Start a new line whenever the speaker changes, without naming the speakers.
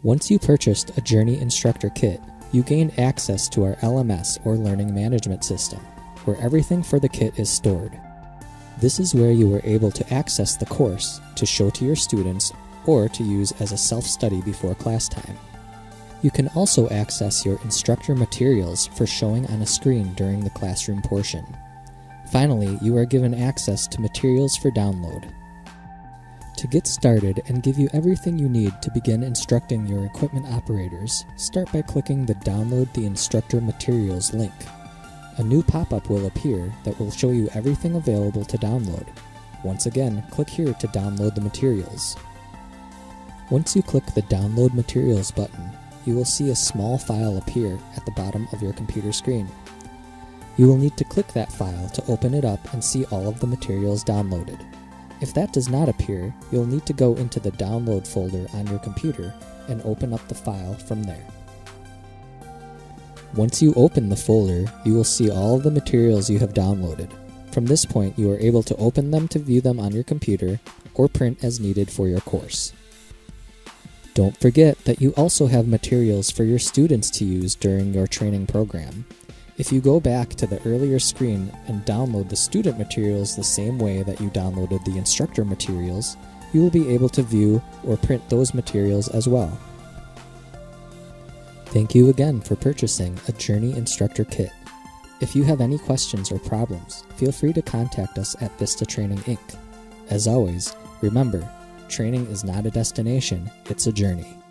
Once you purchased a Jurnee instructor kit, you gained access to our LMS or Learning Management System, where everything for the kit is stored. This is where you were able to access the course to show to your students or to use as a self-study before class time. You can also access your instructor materials for showing on a screen during the classroom portion. Finally, you are given access to materials for download. To get started and give you everything you need to begin instructing your equipment operators, start by clicking the Download the Instructor Materials link. A new pop-up will appear that will show you everything available to download. Once again, click here to download the materials. Once you click the Download Materials button, you will see a small file appear at the bottom of your computer screen. You will need to click that file to open it up and see all of the materials downloaded. If that does not appear, you'll need to go into the Download folder on your computer and open up the file from there. Once you open the folder, you will see all of the materials you have downloaded. From this point, you are able to open them to view them on your computer or print as needed for your course. Don't forget that you also have materials for your students to use during your training program. If you go back to the earlier screen and download the student materials the same way that you downloaded the instructor materials, you will be able to view or print those materials as well. Thank you again for purchasing a Jurnee instructor kit. If you have any questions or problems, feel free to contact us at VISTA Training Inc. As always, remember, training is not a destination, it's a journey.